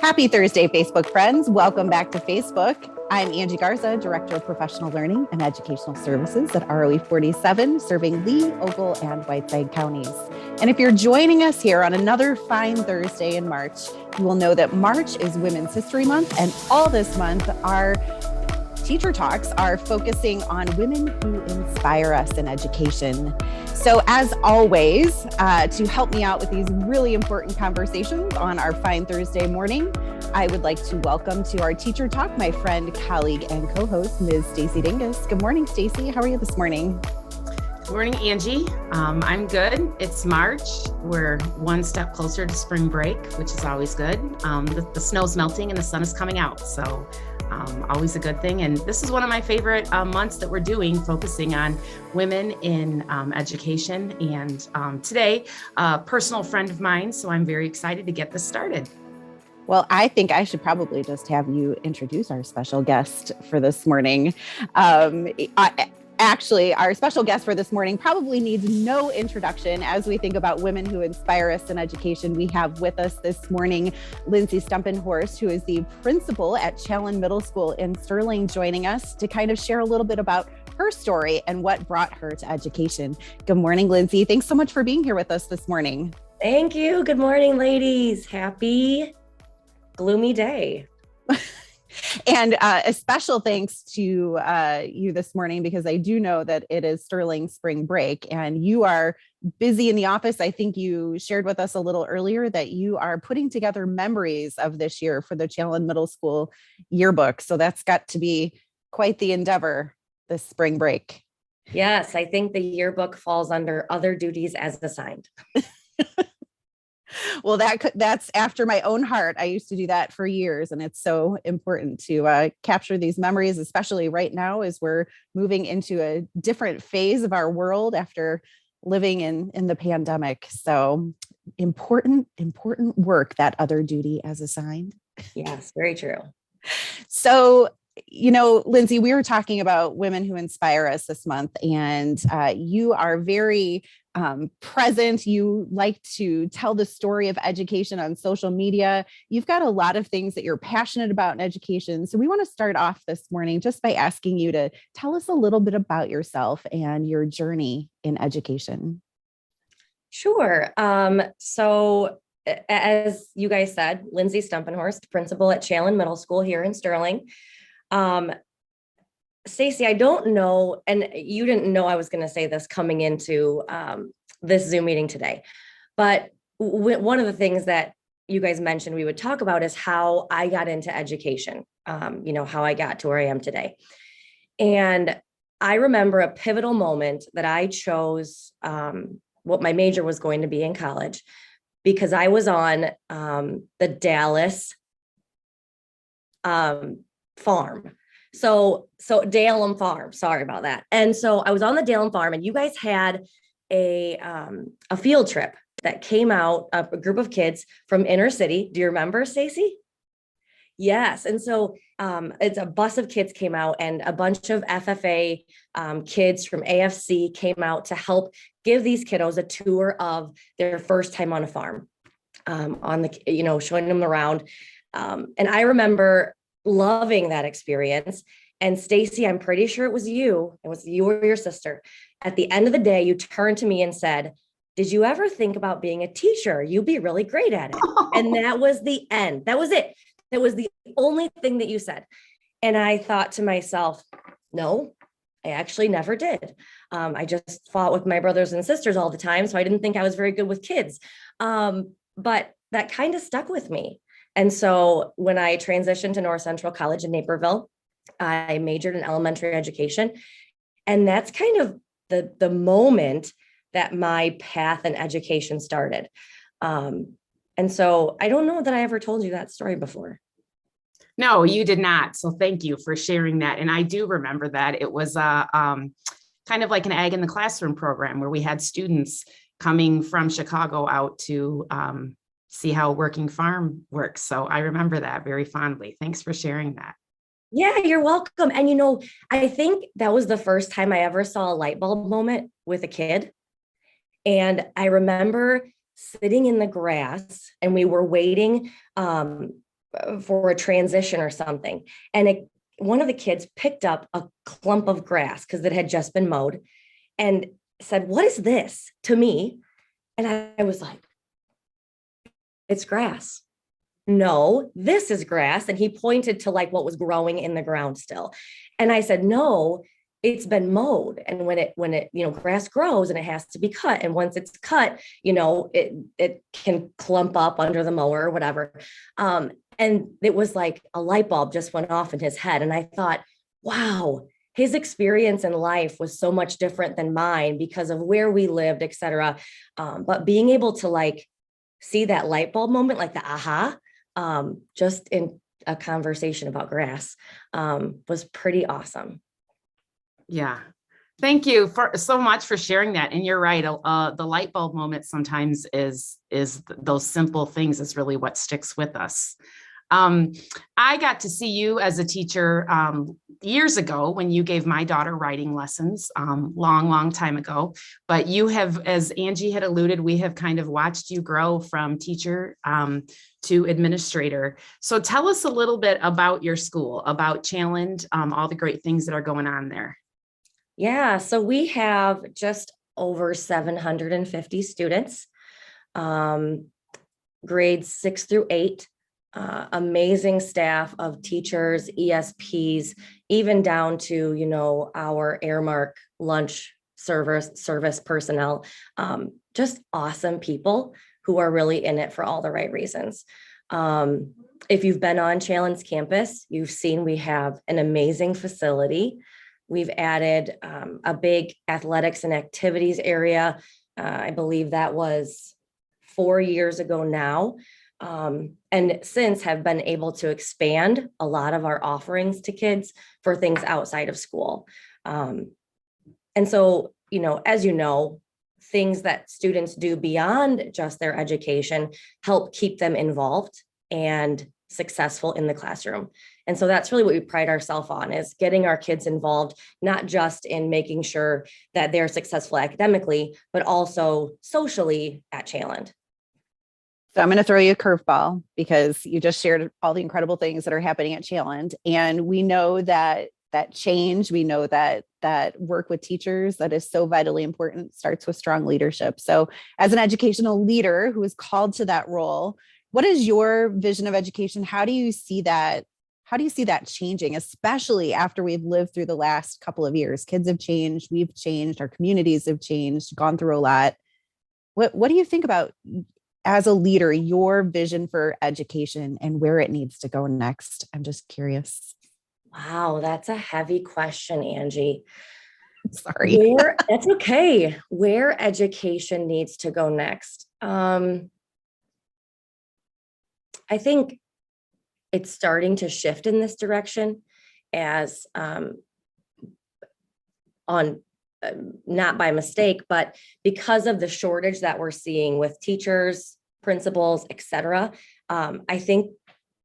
Happy Thursday, Facebook friends. Welcome back to Facebook. I'm Angie Garza, Director of Professional Learning and Educational Services at ROE 47, serving Lee, Ogle, and Whiteside counties. And if you're joining us here on another fine Thursday in March, you will know that March is Women's History Month, and all this month, our Teacher Talks are focusing on women who inspire us in education. So as always, to help me out with these really important conversations on our fine Thursday morning, I would like to welcome to our Teacher Talk my friend, colleague, and co-host, Ms. Stacy Dingus. Good morning, Stacy. How are you this morning? Good morning, Angie. I'm good. It's March. We're one step closer to spring break, which is always good. The snow's melting and the sun is coming out, so always a good thing. And this is one of my favorite months that we're doing, focusing on women in education. And today, a personal friend of mine, so I'm very excited to get this started. Well, I think I should probably just have you introduce our special guest for this morning. Actually, our special guest for this morning probably needs no introduction as we think about women who inspire us in education. We have with us this morning Lindsy Stumpenhorst, who is the principal at Challand Middle School in Sterling, joining us to kind of share a little bit about her story and what brought her to education. Good morning, Lindsy. Thanks so much for being here with us this morning. Thank you. Good morning, ladies. Happy gloomy day. And a special thanks to you this morning, because I do know that it is Sterling spring break and you are busy in the office. I think you shared with us a little earlier that you are putting together memories of this year for the Challand Middle School yearbook. So that's got to be quite the endeavor this spring break. Yes, I think the yearbook falls under other duties as assigned. Well, that's after my own heart. I used to do that for years, and it's so important to capture these memories, especially right now as we're moving into a different phase of our world after living in the pandemic. So important work, that other duty as assigned. Yes, very true. So, Lindsy, we were talking about women who inspire us this month, and you are very present. You like to tell the story of education on social media. You've got a lot of things that you're passionate about in education. So we want to start off this morning just by asking you to tell us a little bit about yourself and your journey in education. Sure. So as you guys said, Lindsy Stumpenhorst, principal at Challand Middle School here in Sterling. Stacy, I don't know, and you didn't know I was going to say this coming into this Zoom meeting today, but one of the things that you guys mentioned we would talk about is how I got into education, how I got to where I am today. And I remember a pivotal moment that I chose what my major was going to be in college, because I was on the Dallas farm. So Dalem Farm, sorry about that. And so I was on the Dalem Farm, and you guys had a field trip that came out, a group of kids from inner city. Do you remember, Stacy? Yes. And so it's a bus of kids came out, and a bunch of FFA kids from AFC came out to help give these kiddos a tour of their first time on a farm, showing them around. And I remember loving that experience. And Stacy, I'm pretty sure it was you or your sister. At the end of the day, you turned to me and said, "Did you ever think about being a teacher? You'd be really great at it." And that was the end. That was it. That was the only thing that you said. And I thought to myself, no, I actually never did. I just fought with my brothers and sisters all the time, so I didn't think I was very good with kids. But that kind of stuck with me. And so when I transitioned to North Central College in Naperville, I majored in elementary education. And that's kind of the moment that my path in education started. And so I don't know that I ever told you that story before. No, you did not. So thank you for sharing that. And I do remember that. It was kind of like an Ag in the Classroom program where we had students coming from Chicago out to see how a working farm works. So I remember that very fondly. Thanks for sharing that. Yeah, you're welcome. And, I think that was the first time I ever saw a light bulb moment with a kid. And I remember sitting in the grass and we were waiting for a transition or something. And one of the kids picked up a clump of grass because it had just been mowed and said, "What is this?" to me. And I was like, "It's grass." "No, this is grass." And he pointed to like what was growing in the ground still. And I said, "No, it's been mowed. And when it, grass grows and it has to be cut. And once it's cut, it can clump up under the mower or whatever." And it was like a light bulb just went off in his head. And I thought, wow, his experience in life was so much different than mine because of where we lived, et cetera. But being able to like see that light bulb moment, like the aha, just in a conversation about grass, was pretty awesome. Yeah. Thank you so much for sharing that. And you're right. The light bulb moment sometimes is those simple things is really what sticks with us. I got to see you as a teacher years ago when you gave my daughter writing lessons, long time ago. But you have, as Angie had alluded, we have kind of watched you grow from teacher to administrator. So tell us a little bit about your school, about Challand, all the great things that are going on there. Yeah, so we have just over 750 students, grades 6 through 8. Amazing staff of teachers, ESPs, even down to, our Airmark lunch service personnel, just awesome people who are really in it for all the right reasons. If you've been on Challand's campus, you've seen we have an amazing facility. We've added a big athletics and activities area. I believe that was 4 years ago now. And since have been able to expand a lot of our offerings to kids for things outside of school. And so, as things that students do beyond just their education help keep them involved and successful in the classroom. And so that's really what we pride ourselves on, is getting our kids involved, not just in making sure that they're successful academically, but also socially at Challand. So I'm going to throw you a curveball because you just shared all the incredible things that are happening at Challand. And we know that change, we know that work with teachers that is so vitally important starts with strong leadership. So as an educational leader who is called to that role, what is your vision of education? How do you see that? How do you see that changing, especially after we've lived through the last couple of years? Kids have changed, we've changed, our communities have changed, gone through a lot. What do you think about, as a leader, your vision for education and where it needs to go next? I'm just curious. Wow, that's a heavy question, Angie. Sorry. That's okay. Where education needs to go next. I think it's starting to shift in this direction as not by mistake, but because of the shortage that we're seeing with teachers, principals, et cetera. I think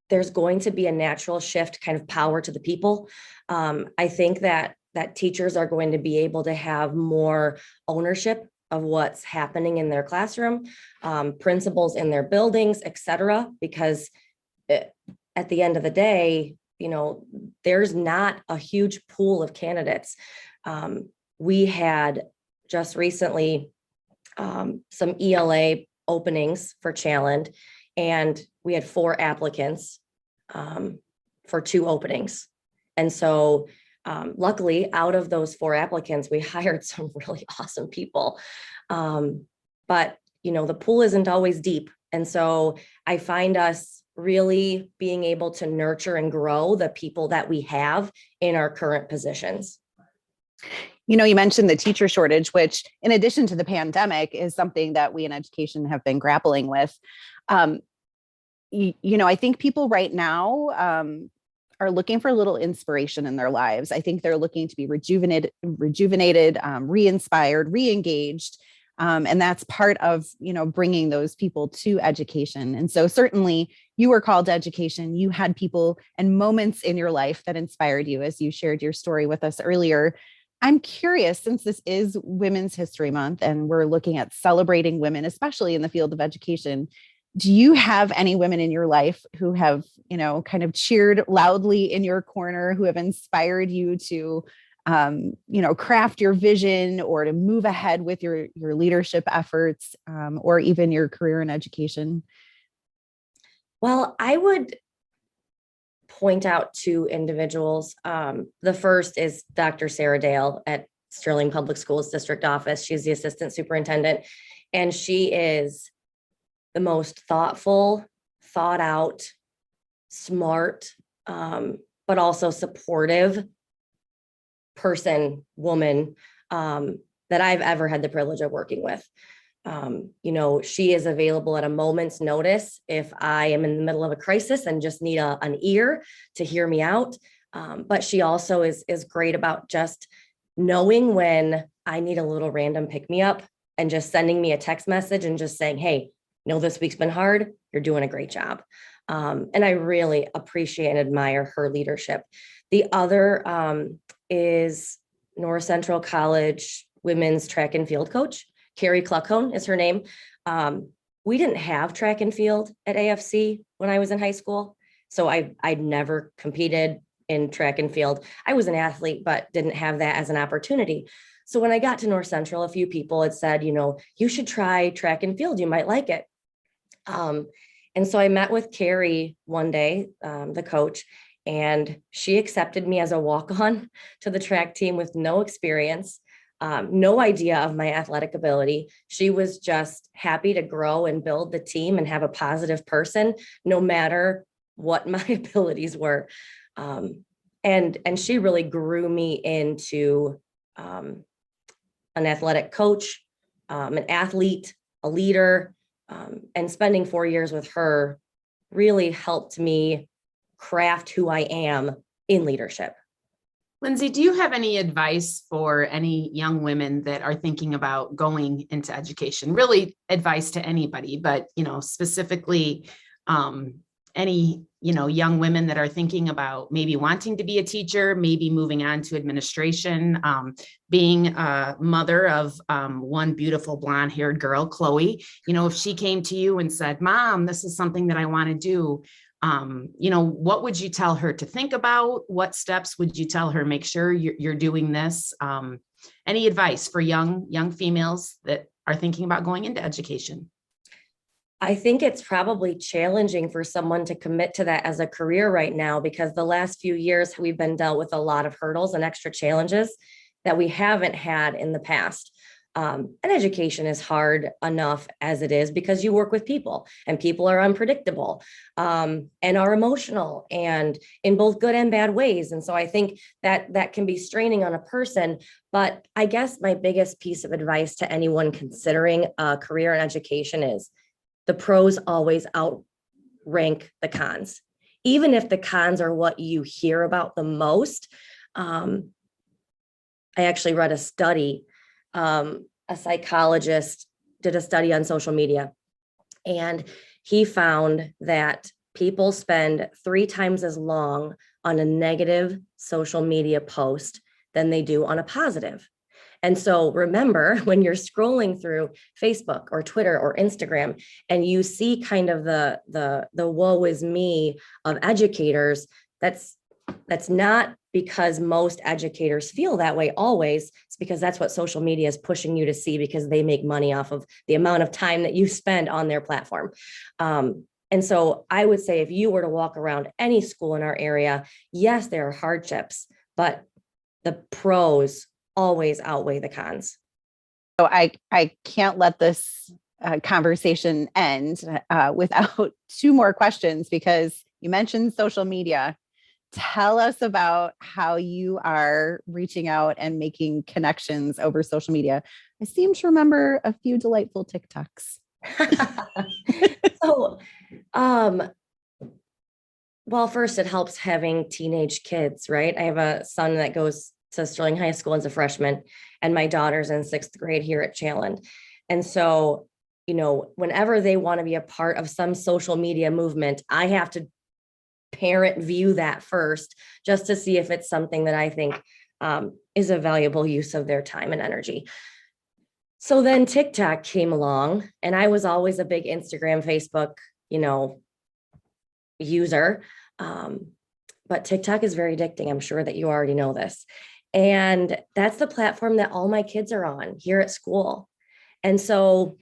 there's going to be a natural shift, kind of power to the people. I think that teachers are going to be able to have more ownership of what's happening in their classroom, principals in their buildings, et cetera, because at the end of the day, there's not a huge pool of candidates. We had just recently some ELA openings for Challand, and we had 4 applicants for 2 openings. And so luckily, out of those 4 applicants, we hired some really awesome people. But, the pool isn't always deep. And so I find us really being able to nurture and grow the people that we have in our current positions. You mentioned the teacher shortage, which in addition to the pandemic is something that we in education have been grappling with. I think people right now are looking for a little inspiration in their lives. I think they're looking to be rejuvenated, re-inspired, re-engaged. And that's part of, bringing those people to education. And so certainly you were called to education. You had people and moments in your life that inspired you, as you shared your story with us earlier. I'm curious, since this is Women's History Month and we're looking at celebrating women, especially in the field of education, Do you have any women in your life who have, kind of cheered loudly in your corner, who have inspired you to, craft your vision or to move ahead with your leadership efforts, or even your career in education? Well, I would point out two individuals. The first is Dr. Sarah Dale at Sterling Public Schools District Office. She's the assistant superintendent, and she is the most thoughtful, thought out, smart, but also supportive woman that I've ever had the privilege of working with. She is available at a moment's notice if I am in the middle of a crisis and just need an ear to hear me out. But she also is great about just knowing when I need a little random pick me up and just sending me a text message and just saying, hey, this week's been hard. You're doing a great job. And I really appreciate and admire her leadership. The other is North Central College women's track and field coach. Carrie Cluckhone is her name. We didn't have track and field at AFC when I was in high school. So I'd never competed in track and field. I was an athlete, but didn't have that as an opportunity. So when I got to North Central, a few people had said, you should try track and field. You might like it. And so I met with Carrie one day, the coach, and she accepted me as a walk-on to the track team with no experience. No idea of my athletic ability. She was just happy to grow and build the team and have a positive person, no matter what my abilities were. And she really grew me into an athletic coach, an athlete, a leader, and spending 4 years with her really helped me craft who I am in leadership. Lindsay, do you have any advice for any young women that are thinking about going into education? Really advice to anybody, but, specifically any, young women that are thinking about maybe wanting to be a teacher, maybe moving on to administration, being a mother of one beautiful blonde haired girl, Chloe. If she came to you and said, Mom, this is something that I want to do, what would you tell her to think about? What steps would you tell her? Make sure you're doing this. Any advice for young females that are thinking about going into education? I think it's probably challenging for someone to commit to that as a career right now, because the last few years we've been dealt with a lot of hurdles and extra challenges that we haven't had in the past. And education is hard enough as it is because you work with people and people are unpredictable and are emotional and in both good and bad ways. And so I think that can be straining on a person. But I guess my biggest piece of advice to anyone considering a career in education is the pros always outrank the cons. Even if the cons are what you hear about the most. I actually read a study. A psychologist did a study on social media, and he found that people spend 3 times as long on a negative social media post than they do on a positive. And so remember, when you're scrolling through Facebook or Twitter or Instagram and you see kind of the woe is me of educators, that's not because most educators feel that way always. It's because that's what social media is pushing you to see, because they make money off of the amount of time that you spend on their platform. And so I would say if you were to walk around any school in our area, yes, there are hardships, but the pros always outweigh the cons. So I can't let this conversation end without 2 more questions, because you mentioned social media. Tell us about how you are reaching out and making connections over social media. I seem to remember a few delightful TikToks. So, well, first it helps having teenage kids, right? I have a son that goes to Sterling High School as a freshman, and my daughter's in 6th grade here at Challand. And so, whenever they want to be a part of some social media movement, I have to parent view that first, just to see if it's something that I think is a valuable use of their time and energy. So then TikTok came along, and I was always a big Instagram, Facebook, user. But TikTok is very addicting. I'm sure that you already know this. And that's the platform that all my kids are on here at school. And so,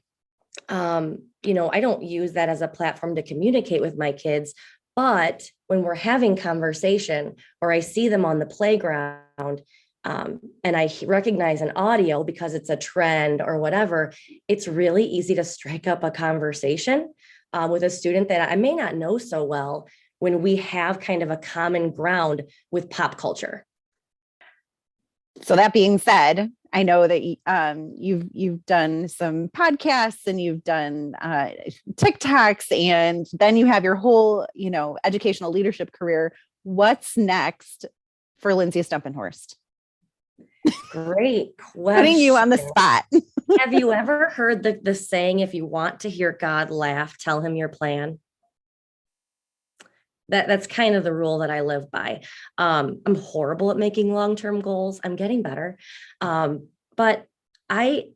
I don't use that as a platform to communicate with my kids. But when we're having conversation or I see them on the playground, and I recognize an audio because it's a trend or whatever, it's really easy to strike up a conversation with a student that I may not know so well when we have kind of a common ground with pop culture. So that being said, I know that you've done some podcasts and you've done TikToks, and then you have your whole, educational leadership career. What's next for Lindsay Stumpenhorst? Great question. Putting you on the spot. Have you ever heard the saying, if you want to hear God laugh, tell him your plan? That's kind of the rule that I live by. I'm horrible at making long-term goals. I'm getting better. But I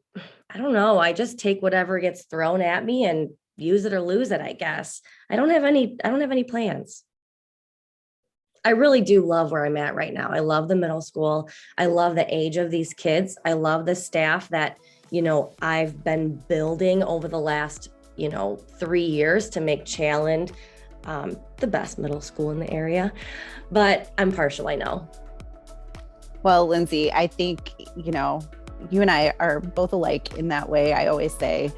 don't know. I just take whatever gets thrown at me and use it or lose it, I guess. I don't have any plans. I really do love where I'm at right now. I love the middle school. I love the age of these kids. I love the staff that, I've been building over the last, 3 years to make Challand the best middle school in the area. But I'm partial, I know. Well, Lindsay, I think, you and I are both alike in that way. I always say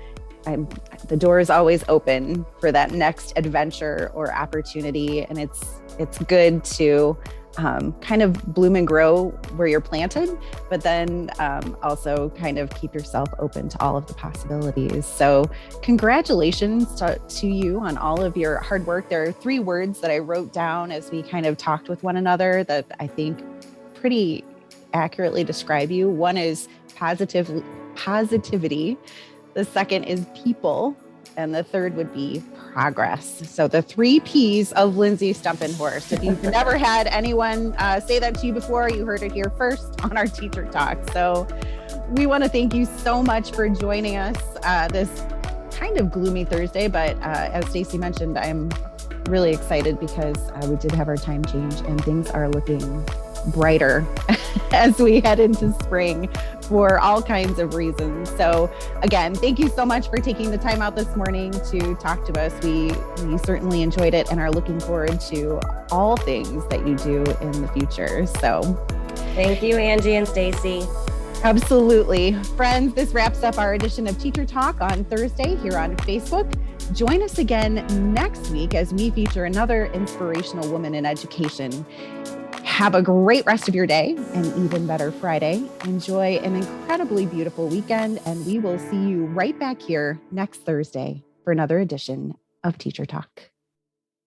the door is always open for that next adventure or opportunity. And it's good to kind of bloom and grow where you're planted, but then also kind of keep yourself open to all of the possibilities. So congratulations to you on all of your hard work. There are 3 words that I wrote down as we kind of talked with one another that I think pretty accurately describe you. One is positivity. The second is people. And the third would be progress. So the 3 Ps of Lindsay Stumpenhorst. If you've never had anyone say that to you before, you heard it here first on our Teacher Talk. So we want to thank you so much for joining us this kind of gloomy Thursday. But as Stacy mentioned, I'm really excited because we did have our time change and things are looking brighter as we head into spring for all kinds of reasons. So again, thank you so much for taking the time out this morning to talk to us. We certainly enjoyed it and are looking forward to all things that you do in the future. So thank you, Angie and Stacy. Absolutely. Friends, this wraps up our edition of Teacher Talk on Thursday here on Facebook. Join us again next week as we feature another inspirational woman in education. Have a great rest of your day, and even better Friday. Enjoy an incredibly beautiful weekend, and we will see you right back here next Thursday for another edition of Teacher Talk.